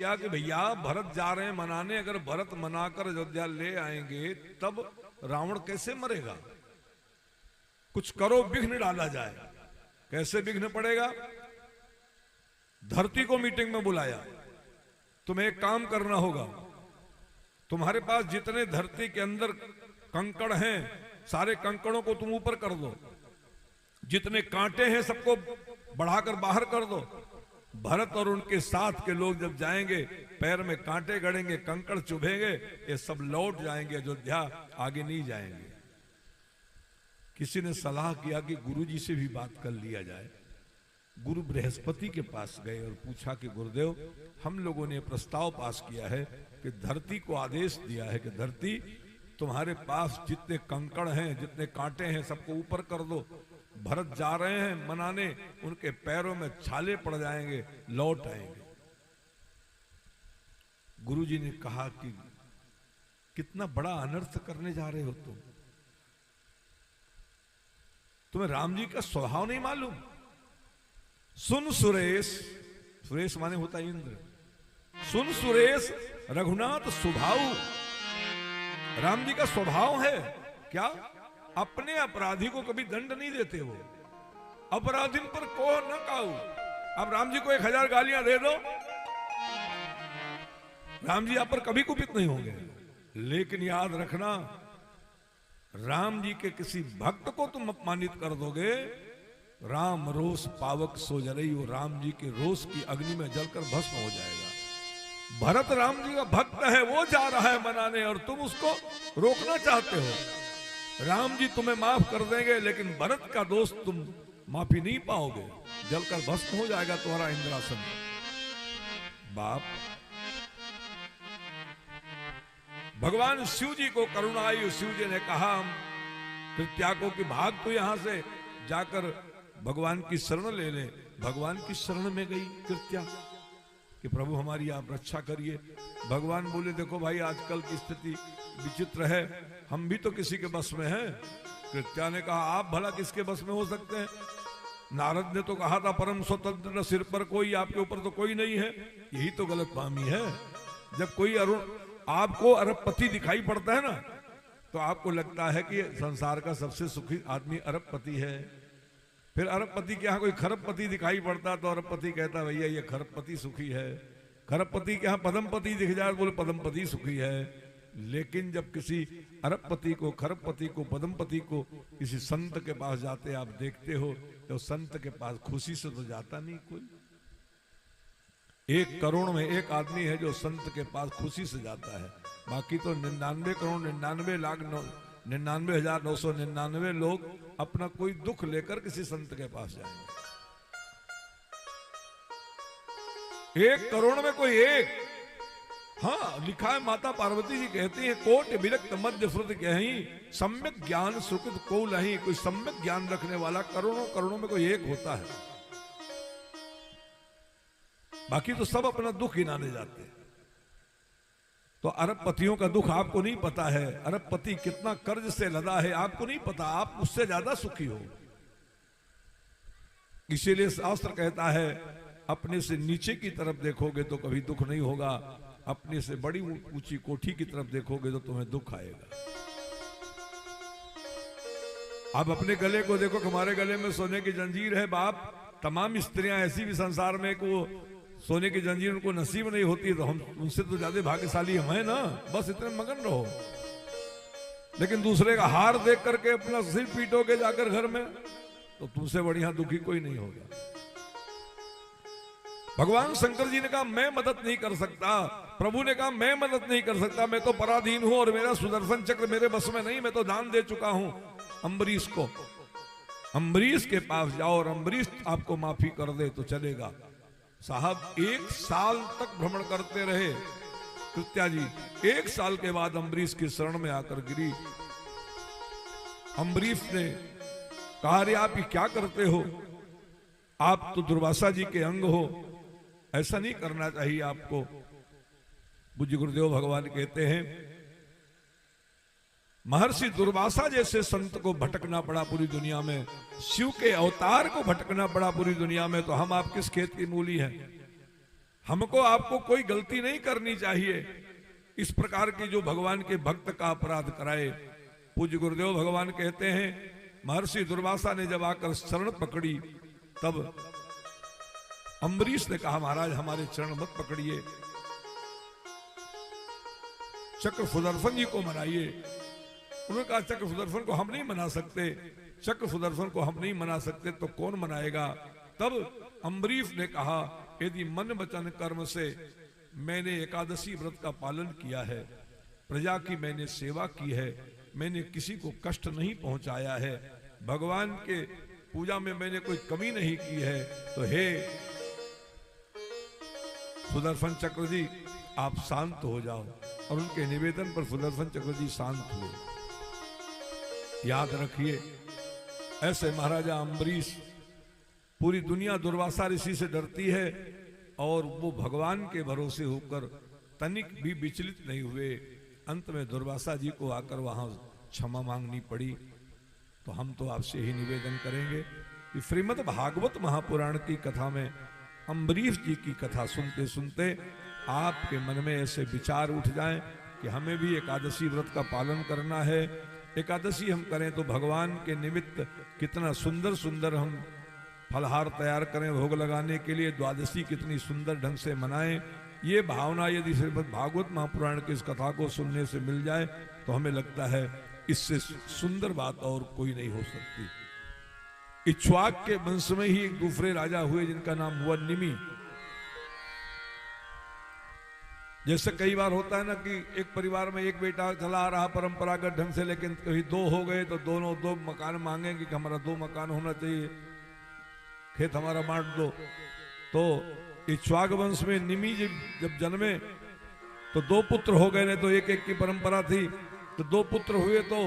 क्या कि भैया भरत जा रहे हैं मनाने, अगर भरत मनाकर अयोध्या ले आएंगे तब रावण कैसे मरेगा? कुछ करो, विघ्न डाला जाए। कैसे विघ्न पड़ेगा? धरती को मीटिंग में बुलाया, तुम्हें एक काम करना होगा, तुम्हारे पास जितने धरती के अंदर कंकड़ हैं सारे कंकड़ों को तुम ऊपर कर दो, जितने कांटे हैं सबको बढ़ाकर बाहर कर दो। भरत और उनके साथ के लोग जब जाएंगे पैर में कांटे गड़ेंगे, कंकड़ चुभेंगे, ये सब लौट जाएंगे अयोध्या, आगे नहीं जाएंगे। किसी ने सलाह किया कि गुरुजी से भी बात कर लिया जाए। गुरु बृहस्पति के पास गए और पूछा कि गुरुदेव, हम लोगों ने प्रस्ताव पास किया है कि धरती को आदेश दिया है कि धरती तुम्हारे पास जितने कंकड़ हैं, जितने कांटे हैं, सबको ऊपर कर दो। भरत जा रहे हैं मनाने, उनके पैरों में छाले पड़ जाएंगे, लौट आएंगे। गुरुजी ने कहा कि कितना बड़ा अनर्थ करने जा रहे हो तुम। तुम्हें राम जी का स्वभाव नहीं मालूम? सुन सुरेश, सुरेश माने होता इंद्र, सुन सुरेश रघुनाथ स्वभाव। राम जी का स्वभाव है क्या? अपने अपराधी को कभी दंड नहीं देते वो। अपराधीन पर को न काऊ। अब राम जी को 1000 गालियां दे दो, राम जी आप पर कभी कुपित नहीं होंगे। लेकिन याद रखना, राम जी के किसी भक्त को तुम अपमानित कर दोगे, राम रोष पावक सो जरई, वो राम जी के रोष की अग्नि में जलकर भस्म हो जाएगा। भरत राम जी का भक्त है, वो जा रहा है मनाने और तुम उसको रोकना चाहते हो। राम जी तुम्हें माफ कर देंगे, लेकिन भरत का दोष तुम माफी नहीं पाओगे, जलकर भस्म हो जाएगा तुम्हारा इंद्रासन। बाप भगवान शिव जी को करुणा आई। शिव जी ने कहा कृत्या को कि भाग तो यहां से, जाकर भगवान की शरण ले ले। भगवान की शरण में गई कृत्या कि प्रभु हमारी आप रक्षा करिए। भगवान बोले देखो भाई, आजकल की स्थिति विचित्र है, हम भी तो किसी के बस में हैं। कृत्या ने कहा आप भला किसके बस में हो सकते हैं? नारद ने तो कहा था परम स्वतंत्र, सिर पर कोई, आपके ऊपर तो कोई नहीं है। यही तो गलतफहमी है। जब कोई आपको अरबपति दिखाई पड़ता है ना, तो आपको लगता है कि संसार का सबसे सुखी आदमी अरबपति है। फिर अरबपति के यहाँ कोई खरबपति दिखाई पड़ता तो अरबपति कहता भैया ये खरबपति सुखी है। खरबपति के यहाँ पद्मपति दिख जाए बोले पद्मपति सुखी है। लेकिन जब किसी अरबपति को, खरबपति को, पद्मपति को किसी संत के पास जाते आप देखते हो, तो संत के पास खुशी से तो जाता नहीं कोई। 1 करोड़ में 1 आदमी है जो संत के पास खुशी से जाता है, बाकी तो 99,99,999 लोग अपना कोई दुख लेकर किसी संत के पास जाएंगे। 1 करोड़ में कोई एक। हाँ, लिखा है, माता पार्वती जी कहती हैं कोट विरक्त मध्य श्रुत कहीं, सम्यक ज्ञान सुकृत को नहीं। कोई सम्यक ज्ञान रखने वाला करोड़ों करोड़ों में कोई एक होता है, बाकी तो सब अपना दुख गिनाने जाते हैं। तो अरबपतियों का दुख आपको नहीं पता है, अरबपति कितना कर्ज से लदा है आपको नहीं पता, आप उससे ज्यादा सुखी हो। इसीलिए शास्त्र कहता है अपने से नीचे की तरफ देखोगे तो कभी दुख नहीं होगा, अपने से बड़ी ऊंची कोठी की तरफ देखोगे तो तुम्हें दुख आएगा। आप अपने गले को देखो, हमारे गले में सोने की जंजीर है बाप। तमाम स्त्रियां ऐसी भी संसार में को सोने की जंजीर उनको नसीब नहीं होती, तो हम उनसे तो ज्यादा भाग्यशाली हम हैं ना, बस इतने मगन रहो। लेकिन दूसरे का हार देख करके अपना सिर पीटोगे जाकर घर में, तो तुमसे बढ़िया दुखी कोई नहीं होगा। भगवान शंकर जी ने कहा मैं मदद नहीं कर सकता, प्रभु ने कहा मैं मदद नहीं कर सकता, मैं तो पराधीन हूं और मेरा सुदर्शन चक्र मेरे बस में नहीं, मैं तो दान दे चुका हूं अम्बरीश को। अम्बरीश के पास जाओ और अम्बरीश आपको माफी कर दे तो चलेगा। साहब 1 साल तक भ्रमण करते रहे कृत्या जी। 1 साल के बाद अम्बरीश की शरण में आकर गिरी। अम्बरीश ने कहा अरे आप ये क्या करते हो, आप तो दुर्वासा जी के अंग हो, ऐसा नहीं करना चाहिए आपको। पूज्य गुरुदेव भगवान कहते हैं महर्षि दुर्वासा जैसे संत को भटकना पड़ा पूरी दुनिया में, शिव के अवतार को भटकना पड़ा पूरी दुनिया में, तो हम आप किस खेत की मूली हैं? हमको आपको कोई गलती नहीं करनी चाहिए। इस प्रकार की जो भगवान के भक्त का अपराध कराए। पूज्य गुरुदेव भगवान कहते हैं, महर्षि दुर्वासा ने जब आकर शरण पकड़ी तब अम्बरीश ने कहा, महाराज हमारे चरण मत पकड़िए, चक्र सुदर्शन जी को मनाइए। उन्होंने कहा, चक्र सुदर्शन को हम नहीं मना सकते, चक्र सुदर्शन को हम नहीं मना सकते तो कौन मनाएगा। तब अम्बरीश ने कहा, यदि मन वचन कर्म से मैंने एकादशी व्रत का पालन किया है, प्रजा की मैंने सेवा की है, मैंने किसी को कष्ट नहीं पहुंचाया है, भगवान के पूजा में मैंने कोई कमी नहीं की है, तो हे सुदर्शन चक्र जी आप शांत हो जाओ। और उनके निवेदन पर सुदर्शन चक्र जी शांत हुए। याद रखिए, ऐसे महाराजा अम्बरीश, पूरी दुनिया दुर्वासा ऋषि से डरती है और वो भगवान के भरोसे होकर तनिक भी विचलित नहीं हुए। अंत में दुर्वासा जी को आकर वहां क्षमा मांगनी पड़ी। तो हम तो आपसे ही निवेदन करेंगे कि श्रीमद् भागवत महापुराण की कथा में अम्बरीश जी की कथा सुनते सुनते आपके मन में ऐसे विचार उठ जाएं कि हमें भी एकादशी व्रत का पालन करना है। एकादशी हम करें तो भगवान के निमित्त कितना सुंदर सुंदर हम फलहार तैयार करें भोग लगाने के लिए, द्वादशी कितनी सुंदर ढंग से मनाएं। ये भावना यदि श्रीमद् भागवत महापुराण की इस कथा को सुनने से मिल जाए तो हमें लगता है इससे सुंदर बात और कोई नहीं हो सकती। इक्ष्वाक के वंश में ही एक दूसरे राजा हुए जिनका नाम हुआ निमि। जैसे कई बार होता है ना कि एक परिवार में एक बेटा चला आ रहा परंपरागत ढंग से, लेकिन कहीं दो हो गए तो दोनों दो मकान मांगेंगे कि हमारा 2 मकान होना चाहिए, खेत हमारा बांट दो। तो इक्ष्वाक वंश में निमि जब जन्मे तो 2 पुत्र हो गए, नहीं तो एक एक की परंपरा थी। तो 2 पुत्र हुए तो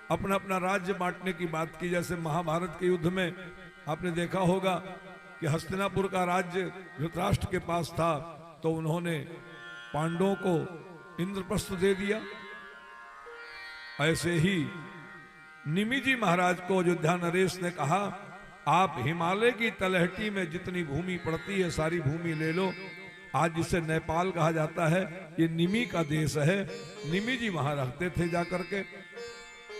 अपना अपना राज्य बांटने की बात की। जैसे महाभारत के युद्ध में आपने देखा होगा कि हस्तिनापुर का राज्य धृतराष्ट्र के पास था, तो उन्होंने पांडवों को इंद्रप्रस्थ दे दिया। ऐसे ही निमि जी महाराज को अयोध्या नरेश ने कहा, आप हिमालय की तलहटी में जितनी भूमि पड़ती है सारी भूमि ले लो। आज जिसे नेपाल कहा जाता है ये निमि का देश है। निमि जी वहां रहते थे जाकर के।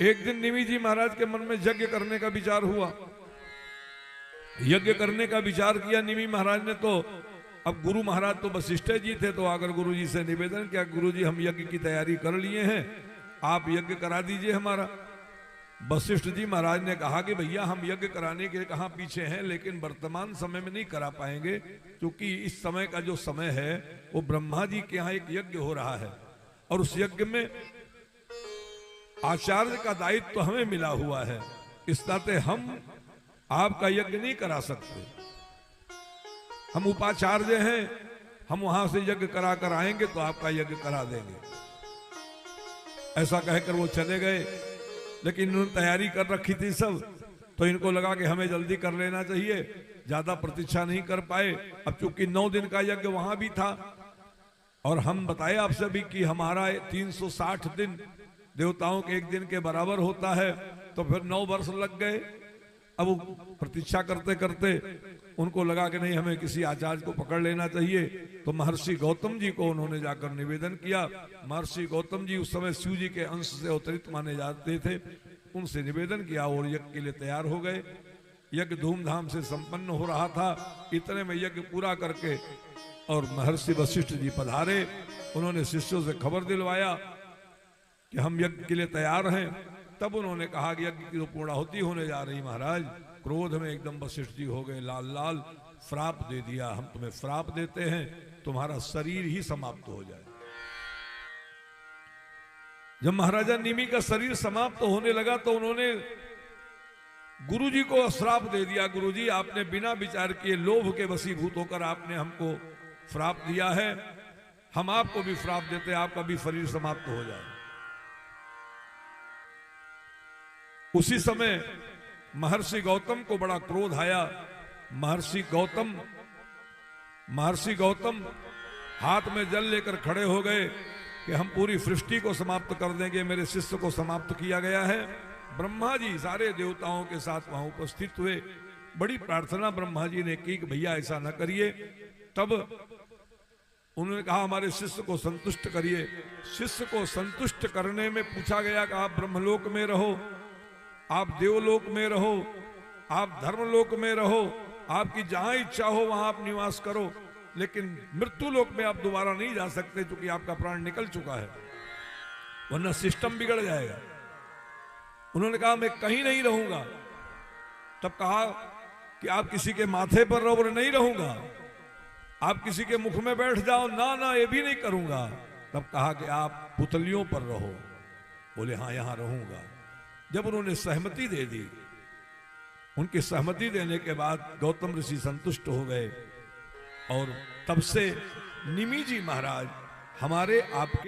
एक दिन निमि जी महाराज के मन में यज्ञ करने का विचार हुआ। यज्ञ करने का विचार किया निमि महाराज ने। तो अब गुरु महाराज तो वशिष्ठ जी थे, तो आकर गुरु जी से निवेदन किया, गुरु जी हम यज्ञ की तैयारी कर लिए हैं, आप यज्ञ करा दीजिए हमारा। वशिष्ठ जी महाराज ने कहा कि भैया हम यज्ञ कराने के कहां पीछे हैं, लेकिन वर्तमान समय में नहीं करा पाएंगे, क्योंकि इस समय का जो समय है वो ब्रह्मा जी के यहाँ एक यज्ञ हो रहा है और उस यज्ञ में आचार्य का दायित्व तो हमें मिला हुआ है। इस नाते हम आपका यज्ञ नहीं करा सकते, हम उपाचार्य हैं, हम वहां से यज्ञ करा कर आएंगे तो आपका यज्ञ करा देंगे। ऐसा कहकर वो चले गए, लेकिन इन्होंने तैयारी कर रखी थी सब, तो इनको लगा कि हमें जल्दी कर लेना चाहिए, ज्यादा प्रतीक्षा नहीं कर पाए। अब चूंकि 9 दिन का यज्ञ वहां भी था और हम बताए आपसे भी कि हमारा 360 दिन देवताओं के एक दिन के बराबर होता है, तो फिर 9 वर्ष लग गए। अब वो प्रतीक्षा करते करते उनको लगा कि नहीं हमें किसी आचार्य को पकड़ लेना चाहिए। तो महर्षि गौतम जी को उन्होंने जाकर निवेदन किया। महर्षि गौतम जी उस समय शिव जी के अंश से अवतरित माने जाते थे, उनसे निवेदन किया और यज्ञ के लिए तैयार हो गए। यज्ञ धूमधाम से संपन्न हो रहा था। इतने में यज्ञ पूरा करके और महर्षि वशिष्ठ जी पधारे। उन्होंने शिष्यों से खबर दिलवाया कि हम यज्ञ के लिए तैयार हैं। तब उन्होंने कहा कि यज्ञ की तो पूर्णाहुति होने जा रही महाराज। क्रोध में एकदम वशिष्ठ जी हो गए लाल लाल, श्राप दे दिया, हम तुम्हें श्राप देते हैं, तुम्हारा शरीर ही समाप्त हो जाए। जब महाराजा निमि का शरीर समाप्त होने लगा तो उन्होंने गुरु जी को श्राप दे दिया। गुरु जी आपने बिना विचार किए लोभ के वशीभूत होकर आपने हमको श्राप दिया है, हम आपको भी श्राप देते, आपका भी शरीर समाप्त हो जाए। उसी समय महर्षि गौतम को बड़ा क्रोध आया। महर्षि गौतम हाथ में जल लेकर खड़े हो गए कि हम पूरी सृष्टि को समाप्त कर देंगे, मेरे शिष्य को समाप्त किया गया है। ब्रह्मा जी सारे देवताओं के साथ वहां उपस्थित हुए। बड़ी प्रार्थना ब्रह्मा जी ने की कि भैया ऐसा न करिए। तब उन्होंने कहा हमारे शिष्य को संतुष्ट करिए। शिष्य को संतुष्ट करने में पूछा गया कि आप ब्रह्मलोक में रहो, आप देवलोक में रहो, आप धर्मलोक में रहो, आपकी जहां इच्छा हो वहां आप निवास करो, लेकिन मृत्यु लोक में आप दोबारा नहीं जा सकते क्योंकि आपका प्राण निकल चुका है, वरना सिस्टम बिगड़ जाएगा। उन्होंने कहा मैं कहीं नहीं रहूंगा। तब कहा कि आप किसी के माथे पर रहो। बोले नहीं रहूंगा। आप किसी के मुख में बैठ जाओ। ना ना ये भी नहीं करूंगा। तब कहा कि आप पुतलियों पर रहो। बोले हाँ यहां रहूंगा। जब उन्होंने सहमति दे दी, उनकी सहमति देने के बाद गौतम ऋषि संतुष्ट हो गए और तब से निमि जी महाराज हमारे आपके